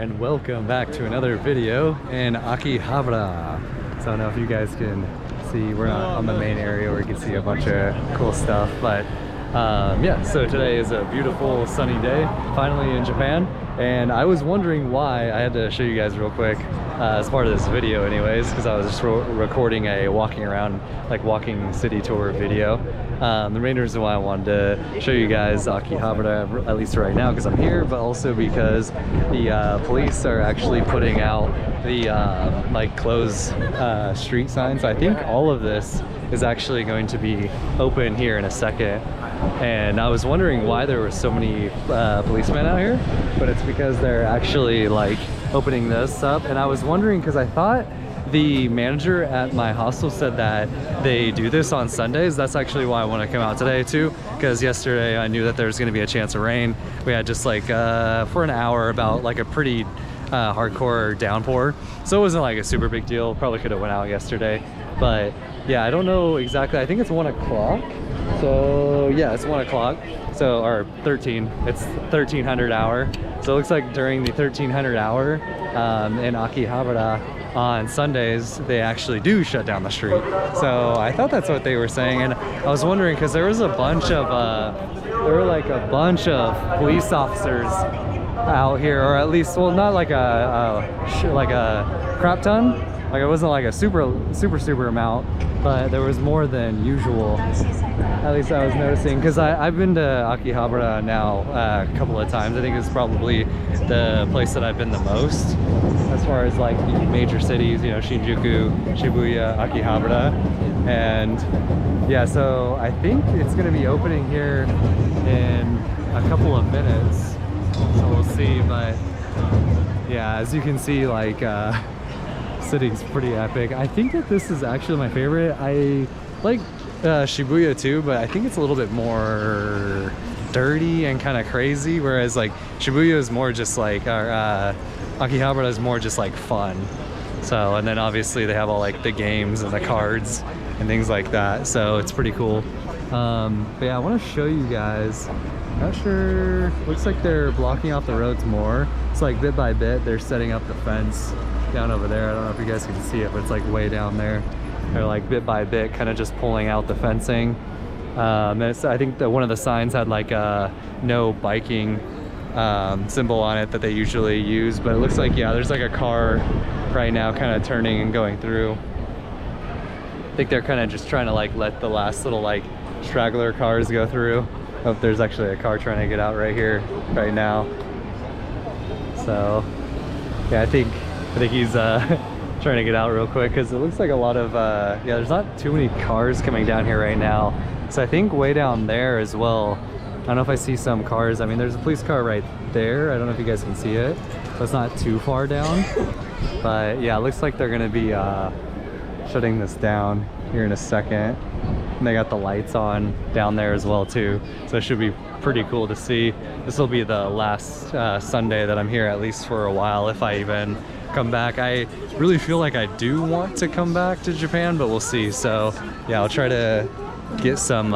and welcome back to another video in AKiHABARA. So I don't know if you guys can see, we're not on the main area where you can see a bunch of cool stuff, but yeah, so today is a beautiful sunny day finally in Japan, and I was wondering why. I had to show you guys real quick as part of this video anyways, because I was just recording a walking around, like walking city tour video. The main reason why I wanted to show you guys AKiHABARA, at least right now, because I'm here, but also because the police are actually putting out the like closed street signs. So I think all of this is actually going to be open here in a second, and I was wondering why there were so many policemen out here, but it's because they're actually like opening this up. And I was wondering because I thought the manager at my hostel said that they do this on Sundays. That's actually why I want to come out today too, because yesterday I knew that there was going to be a chance of rain. We had just like for an hour about like a pretty hardcore downpour, so it wasn't like a super big deal. Probably could have went out yesterday, but yeah, I don't know exactly. I think it's 1 o'clock. So yeah, it's 1 o'clock. So, or 13, it's 1300 hour. So it looks like during the 1300 hour in AKiHABARA on Sundays, they actually do shut down the street. So I thought that's what they were saying, and I was wondering because there was a bunch of there were like a bunch of police officers out here, or at least, well, not like a crap ton. Like it wasn't like a super amount, but there was more than usual. At least I was noticing, because I've been to AKiHABARA now a couple of times. I think it's probably the place that I've been the most as far as like the major cities, you know, Shinjuku, Shibuya, AKiHABARA. And yeah, so I think it's going to be opening here in a couple of minutes, so we'll see. But yeah, as you can see, like city's pretty epic. I think that this is actually my favorite. I like Shibuya too, but I think it's a little bit more dirty and kind of crazy, whereas like Shibuya is more just like AKiHABARA is more just like fun. So, and then obviously they have all like the games and the cards and things like that, so it's pretty cool. But yeah, I want to show you guys. Not sure, looks like they're blocking off the roads more. It's like bit by bit they're setting up the fence down over there. I don't know if you guys can see it, but it's like way down there. They're like bit by bit kind of just pulling out the fencing. And I think that one of the signs had like a no biking symbol on it that they usually use, but it looks like, yeah, there's like a car right now kind of turning and going through. I think they're kind of just trying to like let the last little like straggler cars go through. Oh, there's actually a car trying to get out right here right now. So yeah, I think he's trying to get out real quick, because it looks like a lot of yeah, there's not too many cars coming down here right now. So I think way down there as well, I don't know if I see some cars. I mean, there's a police car right there. I don't know if you guys can see it, but it's not too far down. But yeah, it looks like they're gonna be shutting this down here in a second. And they got the lights on down there as well too, so it should be pretty cool to see. This will be the last Sunday that I'm here, at least for a while, if I even come back. I really feel like I do want to come back to Japan, but we'll see. So yeah, I'll try to get some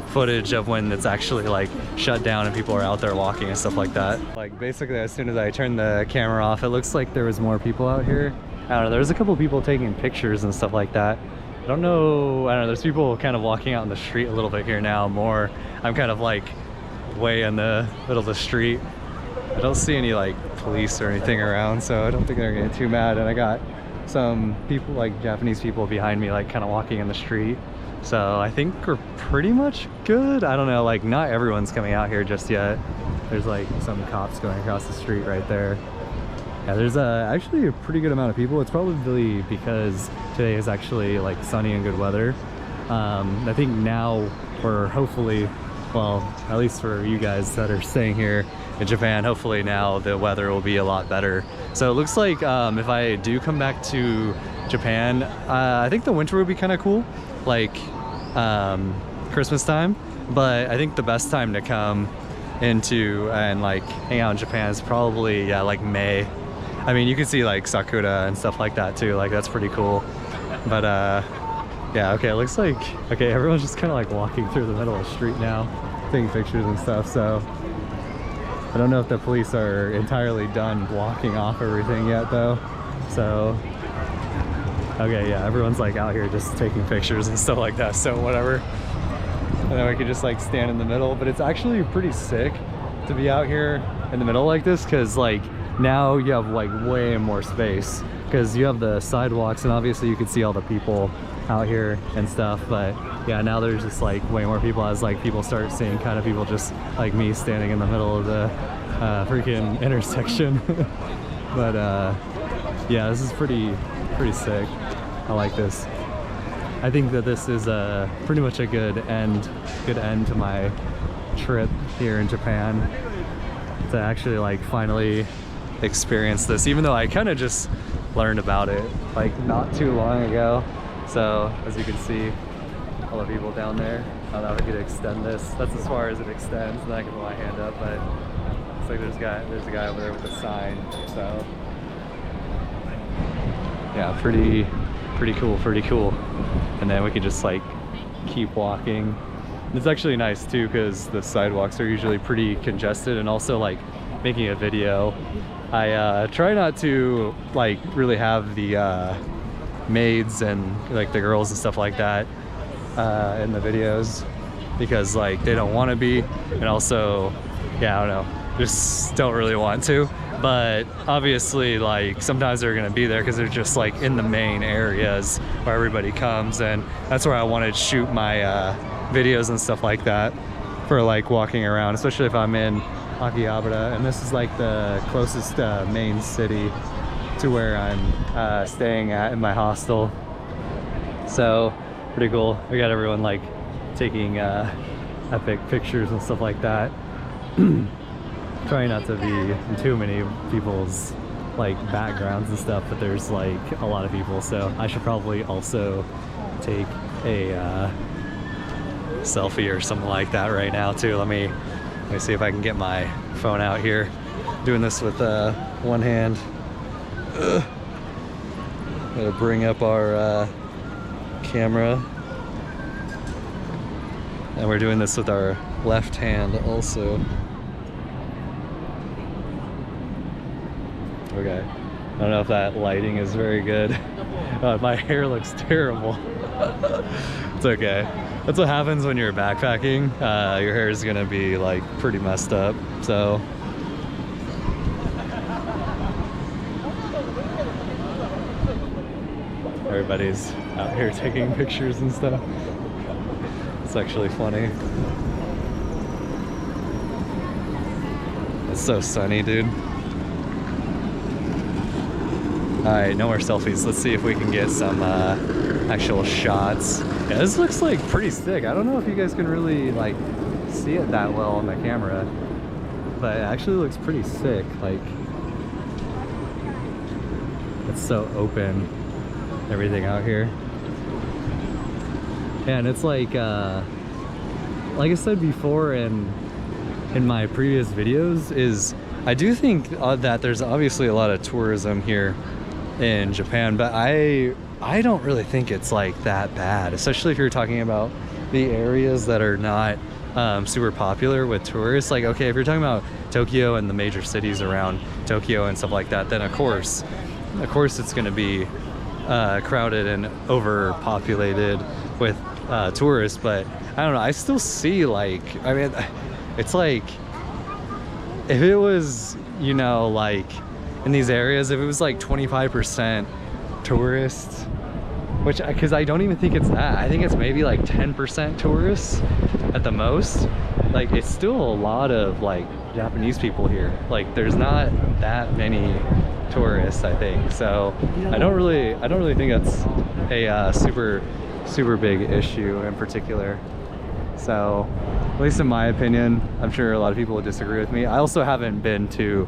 footage of when it's actually like shut down and people are out there walking and stuff like that. Like basically as soon as I turned the camera off, it looks like there was more people out here. I don't know, there's a couple people taking pictures and stuff like that. I don't know, there's people kind of walking out in the street a little bit here now more. I'm kind of like way in the middle of the street. I don't see any like police or anything around, so I don't think they're getting too mad. And I got some people, like Japanese people behind me, like kind of walking in the street. So I think we're pretty much good. I don't know, like not everyone's coming out here just yet. There's like some cops going across the street right there. Yeah, there's actually a pretty good amount of people. It's probably because today is actually like sunny and good weather. I think now, or hopefully, well, at least for you guys that are staying here in Japan, hopefully now the weather will be a lot better. So it looks like if I do come back to Japan, I think the winter would be kind of cool, like Christmas time. But I think the best time to come into and like hang out in Japan is probably, yeah, like May. I mean, you can see like sakura and stuff like that too, like that's pretty cool. But yeah, okay, it looks like, okay, everyone's just kind of like walking through the middle of the street now, taking pictures and stuff. So I don't know if the police are entirely done blocking off everything yet though. So, okay, yeah, everyone's like out here just taking pictures and stuff like that, so whatever. And then we could just like stand in the middle, but it's actually pretty sick to be out here in the middle like this, because like now you have like way more space because you have the sidewalks, and obviously you can see all the people out here and stuff. But yeah, now there's just like way more people as like people start seeing kind of people just like me standing in the middle of the freaking intersection. But yeah, this is pretty sick. I like this. I think that this is pretty much a good end to my trip here in Japan, to actually like finally experience this, even though I kind of just learned about it like not too long ago. So as you can see, all the people down there. I don't know if I could extend this. That's as far as it extends, and then I can put my hand up, but it's like there's a guy over there with a sign. So yeah, pretty cool. And then we could just like keep walking. It's actually nice too, because the sidewalks are usually pretty congested, and also like making a video, I try not to like really have the maids and like the girls and stuff like that in the videos, because like they don't want to be, and also, yeah, I don't know, just don't really want to. But obviously like sometimes they're gonna be there because they're just like in the main areas where everybody comes, and that's where I wanted to shoot my videos and stuff like that for like walking around, especially if I'm in AKiHABARA. And this is like the closest main city to where I'm staying at in my hostel. So pretty cool. We got everyone like taking epic pictures and stuff like that. Trying not to be in too many people's like backgrounds and stuff, but there's like a lot of people, so I should probably also take a selfie or something like that right now too. Let me see if I can get my phone out here. Doing this with one hand. Gotta bring up our camera, and we're doing this with our left hand also. Okay, I don't know if that lighting is very good. My hair looks terrible. It's okay. That's what happens when you're backpacking. Your hair is gonna be like pretty messed up. So everybody's out here taking pictures and stuff. It's actually funny. It's so sunny, dude. Alright, no more selfies. Let's see if we can get some actual shots. Yeah, this looks like pretty sick. I don't know if you guys can really like see it that well on the camera, but it actually looks pretty sick. Like, it's so open, everything out here. And it's like I said before in my previous videos, is I do think that there's obviously a lot of tourism here in Japan, but I don't really think it's like that bad, especially if you're talking about the areas that are not super popular with tourists. Like, okay, if you're talking about Tokyo and the major cities around Tokyo and stuff like that, then of course it's going to be crowded and overpopulated with tourists. But I don't know, I still see like, I mean, it's like if it was, you know, like in these areas, if it was like 25% tourists, which, because I don't even think it's that, I think it's maybe like 10% tourists at the most, like it's still a lot of like Japanese people here. Like there's not that many tourists, I think. So I don't really think that's a super big issue in particular. So at least in my opinion, I'm sure a lot of people would disagree with me. I also haven't been to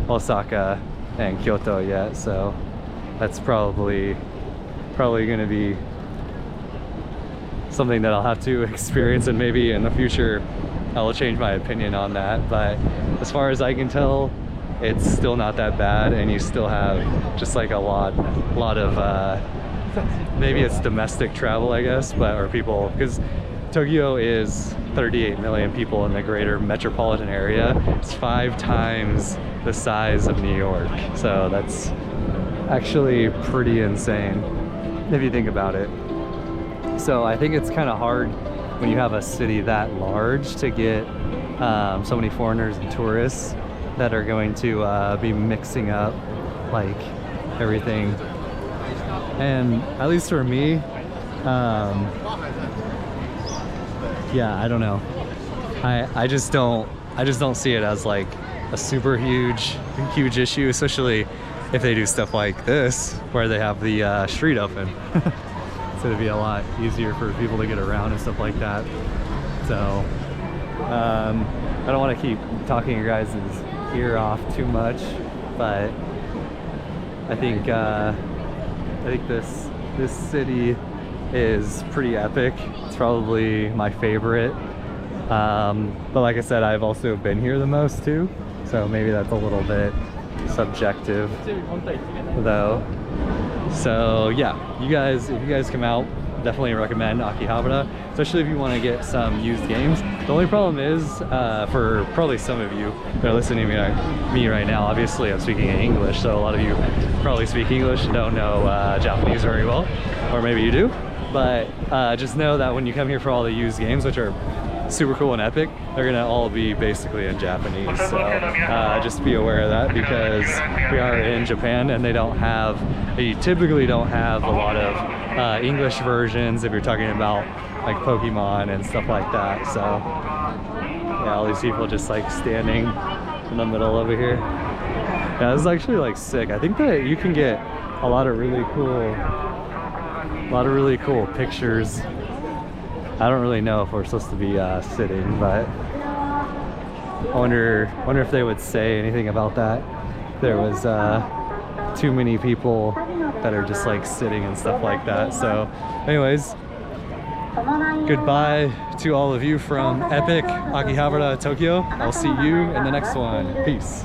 Osaka and Kyoto yet, so that's probably going to be something that I'll have to experience, and maybe in the future I will change my opinion on that. But as far as I can tell, it's still not that bad, and you still have just like a lot of maybe it's domestic travel, I guess, but or people, because Tokyo is 38 million people in the greater metropolitan area. It's 5 times the size of New York. So that's actually pretty insane if you think about it. So I think it's kind of hard when you have a city that large to get so many foreigners and tourists that are going to be mixing up like everything. And at least for me, yeah, I don't know. I just don't see it as like a super huge issue, especially if they do stuff like this where they have the street open. So it'd be a lot easier for people to get around and stuff like that. So I don't want to keep talking your guys' ear off too much, but I think this city is pretty epic. It's probably my favorite. But like I said, I've also been here the most too, so maybe that's a little bit subjective though. So yeah, if you guys come out, definitely recommend AKiHABARA, especially if you want to get some used games. The only problem is, for probably some of you that are listening to me right now, obviously I'm speaking in English, so a lot of you probably speak English and don't know Japanese very well, or maybe you do. But just know that when you come here for all the used games, which are super cool and epic, they're gonna all be basically in Japanese. So just be aware of that, because we are in Japan and they typically don't have a lot of English versions if you're talking about like Pokemon and stuff like that. So yeah, all these people just like standing in the middle over here. Yeah, this is actually like sick. I think that you can get a lot of really cool pictures. I don't really know if we're supposed to be sitting, but I wonder if they would say anything about that. There was too many people that are just like sitting and stuff like that. So anyways, goodbye to all of you from epic AKiHABARA Tokyo. I'll see you in the next one. Peace.